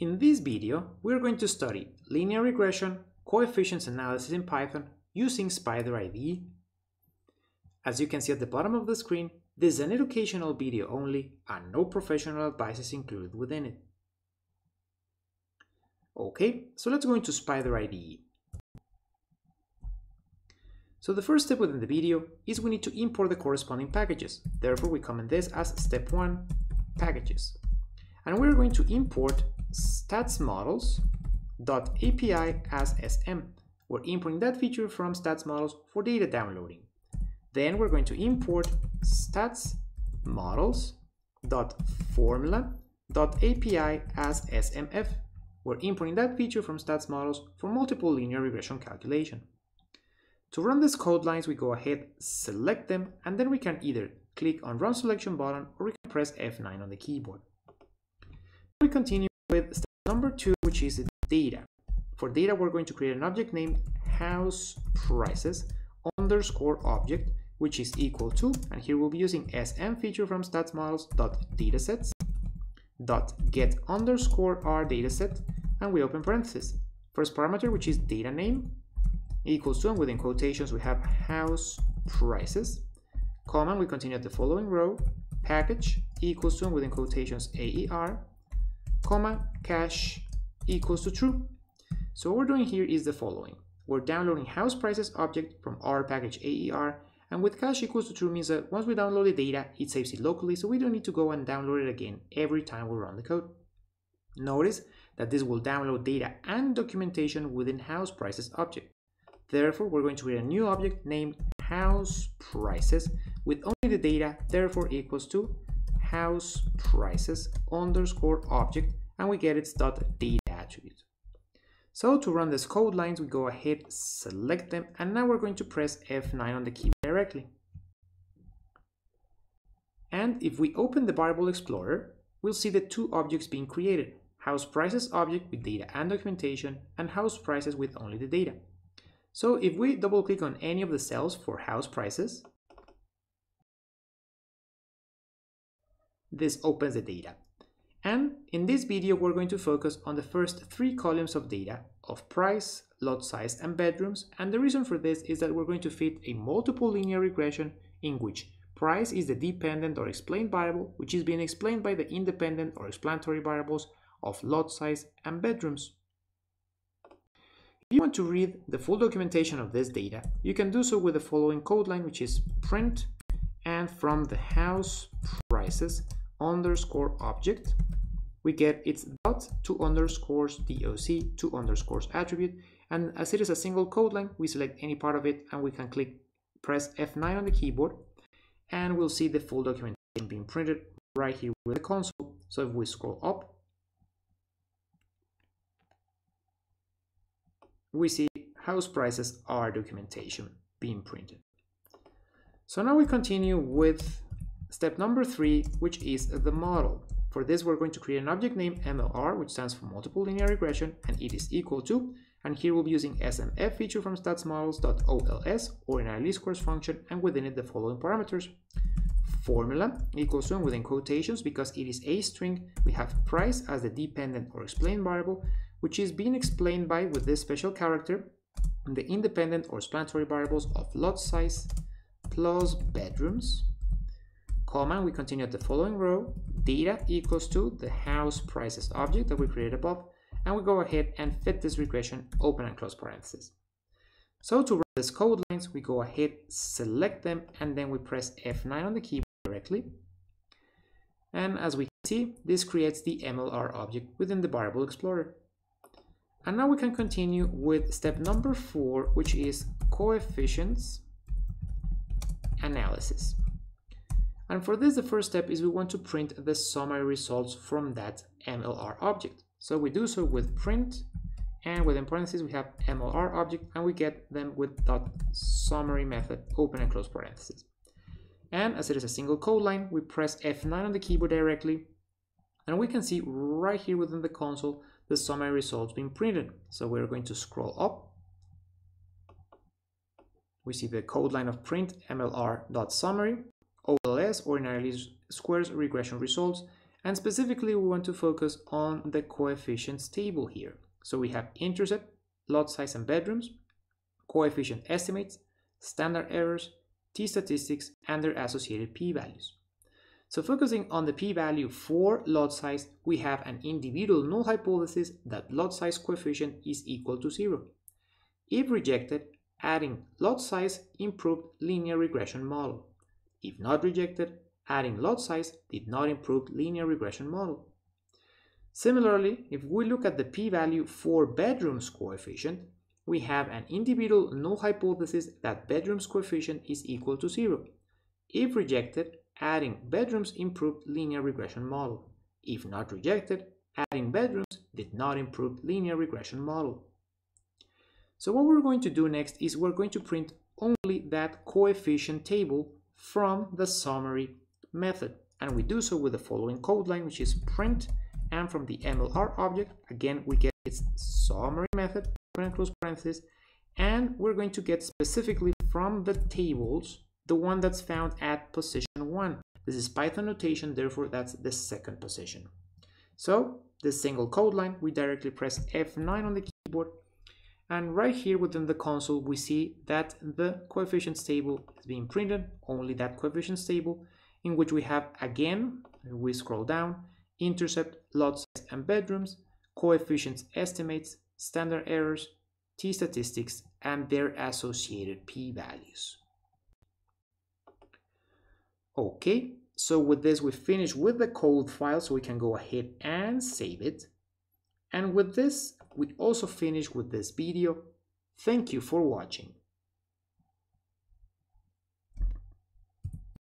In this video, we're going to study linear regression, coefficients analysis in Python using Spyder IDE. As you can see at the bottom of the screen, this is an educational video only and no professional advice is included within it. Okay, so let's go into Spyder IDE. So the first step within the video is we need to import the corresponding packages. Therefore, we comment this as step 1, packages. And we're going to import statsmodels.api as SM. We're importing that feature from statsmodels for data downloading. Then we're going to import statsmodels.formula.api as SMF. We're importing that feature from statsmodels for multiple linear regression calculation. To run these code lines, we go ahead, select them, and then we can either click on Run Selection button or we can press F9 on the keyboard. We continue with step number 2, which is data. For data, we're going to create an object named house prices underscore object, which is equal to, and here we'll be using SM feature from statsmodels.datasets.get underscore r dataset, and we open parentheses. First parameter, which is data name, equals to, and within quotations we have house prices, comma, we continue at the following row, package equals to, and within quotations AER, comma, cache equals to true. So what we're doing here is the following. We're downloading house prices object from our package AER, and with cache equals to true means that once we download the data, it saves it locally, so we don't need to go and download it again every time we run the code. Notice that this will download data and documentation within house prices object. Therefore, we're going to create a new object named house prices with only the data, therefore equals to house prices underscore object, and we get its data attribute. So to run these code lines, we go ahead, select them, and now we're going to press F9 on the keyboard directly. And if we open the Variable Explorer, we'll see the two objects being created, house prices object with data and documentation, and house prices with only the data. So if we double click on any of the cells for house prices, this opens the data. And in this video, we're going to focus on the first 3 columns of data of price, lot size, and bedrooms. And the reason for this is that we're going to fit a multiple linear regression in which price is the dependent or explained variable, which is being explained by the independent or explanatory variables of lot size and bedrooms. If you want to read the full documentation of this data, you can do so with the following code line, which is print, and from the house prices underscore object, we get its dot, 2 underscores doc, 2 underscores attribute, and as it is a single code line, we select any part of it and we can press F9 on the keyboard, and we'll see the full documentation being printed right here with the console. So if we scroll up, we see house prices are documentation being printed. So now we continue with step number 3, which is the model. For this, we're going to create an object named MLR, which stands for multiple linear regression, and it is equal to, and here we'll be using SMF feature from statsmodels.ols or in our least squares function, and within it the following parameters. Formula equals to, and within quotations, because it is a string, we have price as the dependent or explained variable, which is being explained by, with this special character, the independent or explanatory variables of lot size plus bedrooms, comma, we continue at the following row, data equals to the house prices object that we created above, and we go ahead and fit this regression, open and close parentheses. So to run these code lines, we go ahead, select them, and then we press F9 on the keyboard directly. And as we can see, this creates the MLR object within the Variable Explorer. And now we can continue with step number 4, which is coefficients analysis. And for this, the first step is we want to print the summary results from that MLR object. So we do so with print, and within parentheses we have MLR object, and we get them with .summary method, open and close parentheses. And as it is a single code line, we press F9 on the keyboard directly, and we can see right here within the console the summary results being printed. So we're going to scroll up. We see the code line of print MLR.summary, OLS, ordinary squares regression results, And specifically, we want to focus on the coefficients table here. So we have intercept, lot size and bedrooms, coefficient estimates, standard errors, t-statistics, and their associated p-values. So focusing on the p-value for lot size, we have an individual null hypothesis that lot size coefficient is equal to 0. If rejected, adding lot size improved linear regression model. If not rejected, adding lot size did not improve linear regression model. Similarly, if we look at the p-value for bedrooms coefficient, we have an individual null hypothesis that bedrooms coefficient is equal to 0. If rejected, adding bedrooms improved linear regression model. If not rejected, adding bedrooms did not improve linear regression model. So what we're going to do next is we're going to print only that coefficient table from the summary method. And we do so with the following code line, which is print, and from the MLR object, again, we get its summary method, open and close parentheses, and we're going to get specifically from the tables the one that's found at position 1. This is Python notation, therefore that's the second position. So this single code line, we directly press F9 on the keyboard, and right here within the console we see that the coefficients table is being printed, only that coefficients table, in which we have, again, we scroll down, intercept, lot size and bedrooms, coefficients estimates, standard errors, t-statistics, and their associated p-values. Okay, so with this we finish with the code file, so we can go ahead and save it. And with this, we also finish with this video. Thank you for watching.